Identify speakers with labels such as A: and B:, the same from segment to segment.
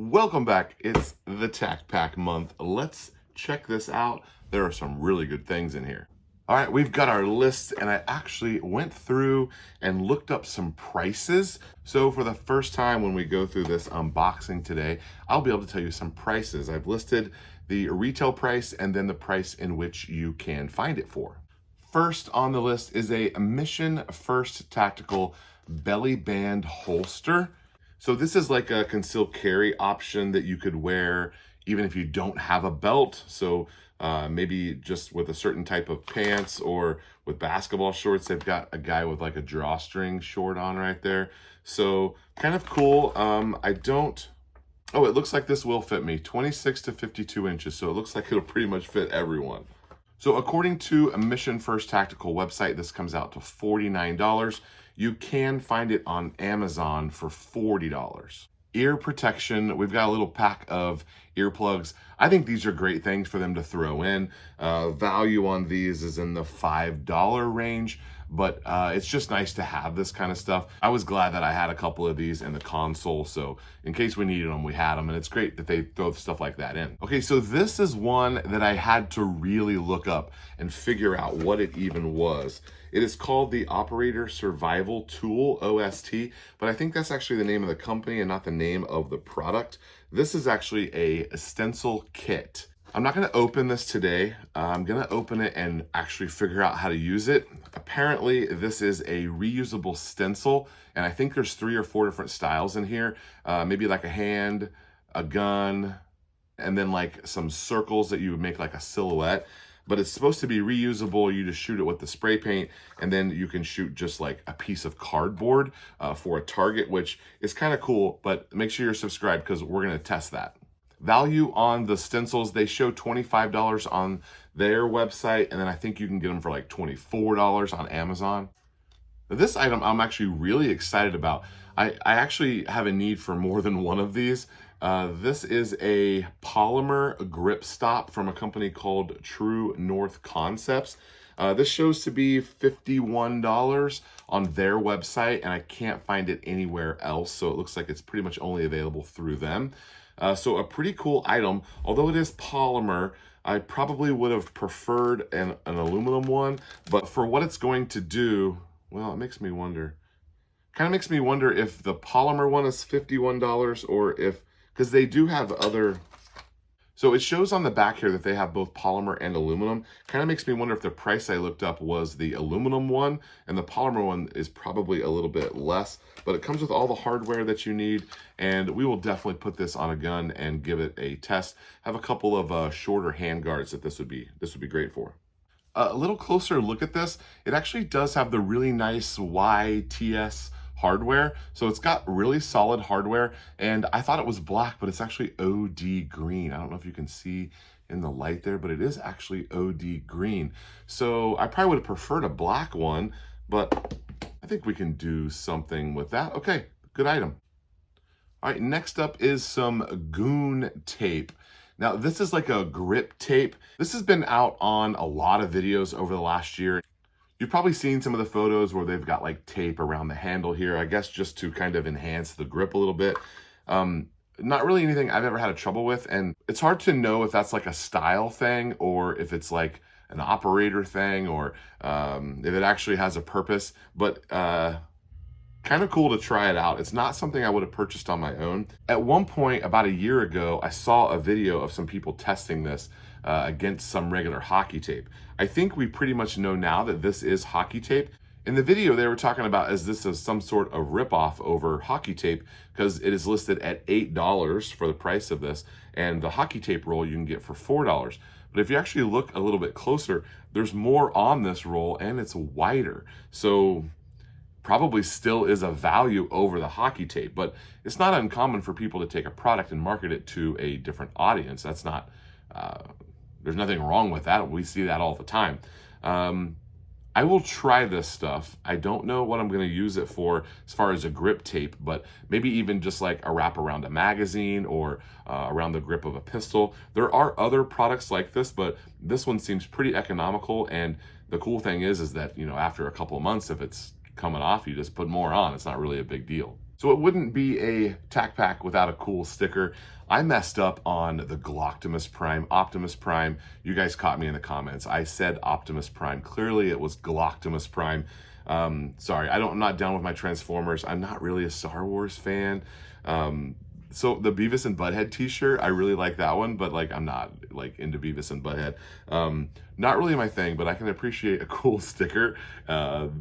A: Welcome back. It's the Tac Pack month. Let's check this out. There are some really good things in here. All right, we've got our list, and I actually went through and looked up some prices. So for the first time when we go through this unboxing today, I'll be able to tell you some prices. I've listed the retail price and then the price in which you can find it for. First on the list is a Mission First Tactical belly band holster. So this is like a concealed carry option that you could wear even if you don't have a belt. So maybe just with a certain type of pants or with basketball shorts. They've got a guy with like a drawstring short on right there. So kind of cool. Oh, it looks like this will fit me, 26 to 52 inches. So it looks like it'll pretty much fit everyone. So according to a Mission First Tactical website, this comes out to $49. You can find it on Amazon for $40. Ear protection, we've got a little pack of earplugs. I think these are great things for them to throw in. Value on these is in the $5 range, but it's just nice to have this kind of stuff. I was glad that I had a couple of these in the console, so in case we needed them, we had them, and it's great that they throw stuff like that in. Okay, so this is one that I had to really look up and figure out what it even was. It is called the Operator Survival Tool, OST, but I think that's actually the name of the company and not the name of the product. This is actually a stencil kit. I'm not gonna open this today. I'm gonna open it and actually figure out how to use it. Apparently, this is a reusable stencil, and I think there's 3 or 4 different styles in here. Maybe like a hand, a gun, and then like some circles that you would make like a silhouette. But it's supposed to be reusable. You just shoot it with the spray paint, and then you can shoot just like a piece of cardboard for a target, which is kind of cool, but make sure you're subscribed because we're gonna test that. Value on the stencils, they show $25 on their website, and then I think you can get them for like $24 on Amazon. This item I'm actually really excited about. I actually have a need for more than one of these. This is a polymer grip stop from a company called True North Concepts. This shows to be $51 on their website, and I can't find it anywhere else, so it looks like it's pretty much only available through them. So a pretty cool item. Although it is polymer, I probably would have preferred an aluminum one, but for what it's going to do, well, it makes me wonder. Kind of makes me wonder if the polymer one is $51 or if, because they do have other, so it shows on the back here that they have both polymer and aluminum. Kind of makes me wonder if the price I looked up was the aluminum one, and the polymer one is probably a little bit less, but it comes with all the hardware that you need, and we will definitely put this on a gun and give it a test. Have a couple of shorter hand guards that this would be great for. A little closer look at this. It actually does have the really nice YTS hardware. So it's got really solid hardware, and I thought it was black, but it's actually OD green. I don't know if you can see in the light there, but it is actually OD green. So I probably would have preferred a black one, but I think we can do something with that. Okay, good item. All right, next up is some Goon tape. Now, this is like a grip tape. This has been out on a lot of videos over the last year. You've probably seen some of the photos where they've got like tape around the handle here, I guess just to kind of enhance the grip a little bit. Not really anything I've ever had trouble with, and it's hard to know if that's like a style thing or if it's like an operator thing or if it actually has a purpose, but kind of cool to try it out. It's not something I would have purchased on my own. At one point, about a year ago, I saw a video of some people testing this against some regular hockey tape. I think we pretty much know now that this is hockey tape. In the video, they were talking about as this is some sort of ripoff over hockey tape because it is listed at $8 for the price of this, and the hockey tape roll you can get for $4. But if you actually look a little bit closer, there's more on this roll and it's wider. So probably still is a value over the hockey tape, but it's not uncommon for people to take a product and market it to a different audience. That's not, there's nothing wrong with that. We see that all the time. I will try this stuff. I don't know what I'm going to use it for as far as a grip tape, but maybe even just like a wrap around a magazine or around the grip of a pistol. There are other products like this, but this one seems pretty economical. And the cool thing is that, you know, after a couple of months, if it's coming off, you just put more on. It's not really a big deal. So it wouldn't be a Tac Pack without a cool sticker. I messed up on the Glocktimus Prime, Optimus Prime. You guys caught me in the comments. I said Optimus Prime. Clearly it was Glocktimus Prime. Sorry, I'm not down with my Transformers. I'm not really a Star Wars fan. So the Beavis and Butthead t-shirt, I really like that one, but like I'm not like into Beavis and Butthead. Not really my thing, but I can appreciate a cool sticker.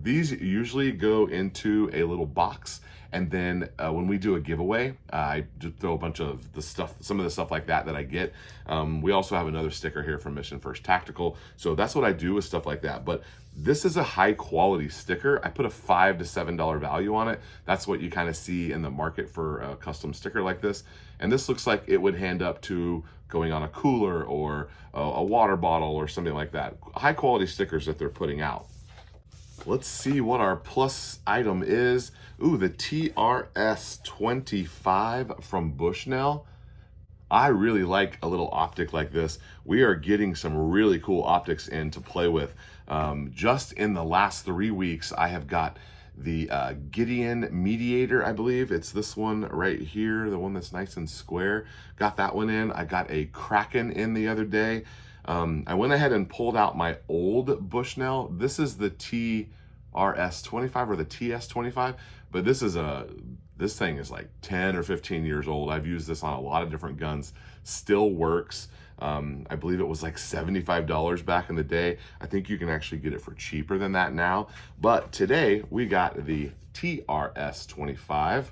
A: These usually go into a little box, and then when we do a giveaway, I just throw a bunch of the stuff, some of the stuff like that I get. We also have another sticker here from Mission First Tactical, so that's what I do with stuff like that. But this is a high quality sticker. I put a $5 to $7 value on it. That's what you kind of see in the market for a custom sticker like this. And this looks like it would hand up to going on a cooler or a water bottle or something like that. High quality stickers that they're putting out. Let's see what our plus item is. Ooh, the TRS-25 from Bushnell. I really like a little optic like this. We are getting some really cool optics in to play with. Just in the last 3 weeks, I have got the Gideon Mediator, I believe. It's this one right here, the one that's nice and square. Got that one in. I got a Kraken in the other day. I went ahead and pulled out my old Bushnell. This is the TRS-25 or the TS-25, but this thing is like 10 or 15 years old. I've used this on a lot of different guns, still works. I believe it was like $75 back in the day. I think you can actually get it for cheaper than that now. But today we got the TRS-25.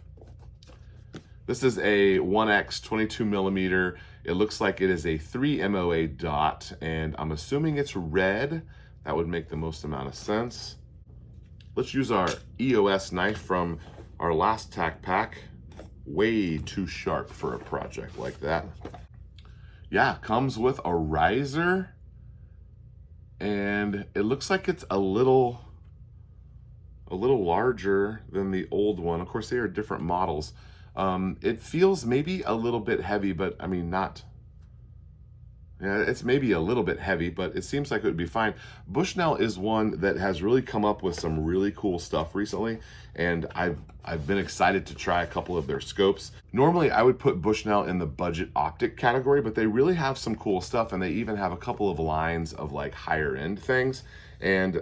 A: This is a 1X 22 millimeter. It looks like it is a 3 MOA dot, and I'm assuming it's red. That would make the most amount of sense. Let's use our EOS knife from our last Tac Pack. Way too sharp for a project like that. Yeah, comes with a riser, and it looks like it's a little larger than the old one. Of course, they are different models. It feels maybe a little bit heavy, but I mean, not, yeah, it's maybe a little bit heavy, but it seems like it would be fine. Bushnell is one that has really come up with some really cool stuff recently, and I've been excited to try a couple of their scopes. Normally, I would put Bushnell in the budget optic category, but they really have some cool stuff, and they even have a couple of lines of like higher end things. And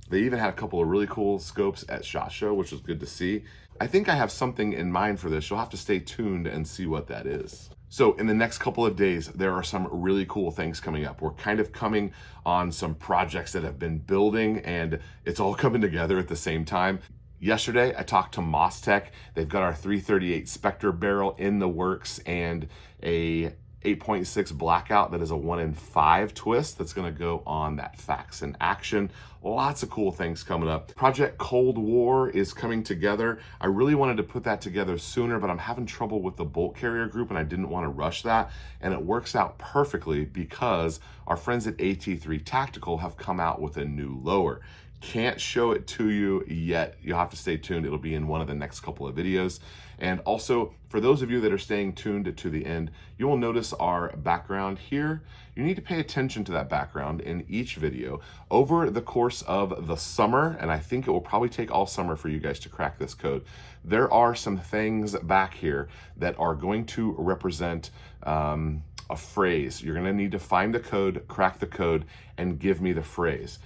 A: they even had a couple of really cool scopes at SHOT Show, which was good to see. I think I have something in mind for this. You'll have to stay tuned and see what that is. So in the next couple of days, there are some really cool things coming up. We're kind of coming on some projects that have been building, and it's all coming together at the same time. Yesterday, I talked to Tech. They've got our 338 Spectre barrel in the works and a 8.6 blackout that is a 1 in 5 twist that's going to go on that Facts in Action. Lots of cool things coming up. Project Cold War is coming together. I really wanted to put that together sooner, but I'm having trouble with the bolt carrier group, and I didn't want to rush that. And it works out perfectly because our friends at AT3 Tactical have come out with a new lower. Can't show it to you yet. You'll have to stay tuned. It'll be in one of the next couple of videos. And also, for those of you that are staying tuned to the end, you will notice our background here. You need to pay attention to that background in each video. Over the course of the summer, and I think it will probably take all summer for you guys to crack this code, there are some things back here that are going to represent a phrase. You're gonna need to find the code, crack the code, and give me the phrase.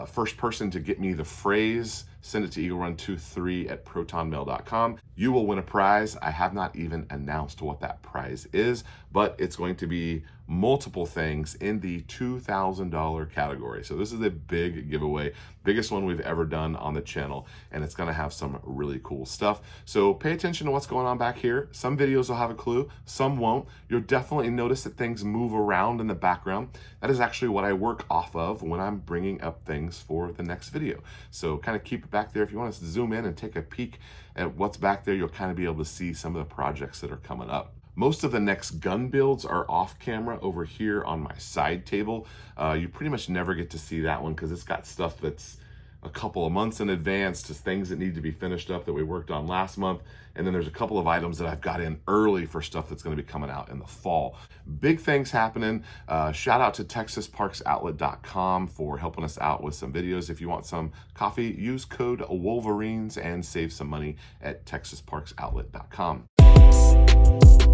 A: First person to get me the phrase, send it to eaglerun23@protonmail.com. You will win a prize. I have not even announced what that prize is, but it's going to be multiple things in the $2,000 category. So this is a big giveaway, biggest one we've ever done on the channel, and it's gonna have some really cool stuff. So pay attention to what's going on back here. Some videos will have a clue, some won't. You'll definitely notice that things move around in the background. That is actually what I work off of when I'm bringing up things for the next video. So kind of keep it back there. If you want us to zoom in and take a peek at what's back there, you'll kind of be able to see some of the projects that are coming up. Most of the next gun builds are off camera over here on my side table. You pretty much never get to see that one because it's got stuff that's a couple of months in advance to things that need to be finished up that we worked on last month. And then there's a couple of items that I've got in early for stuff that's going to be coming out in the fall. Big things happening. Shout out to TexasParksOutlet.com for helping us out with some videos. If you want some coffee, use code Wolverines and save some money at TexasParksOutlet.com.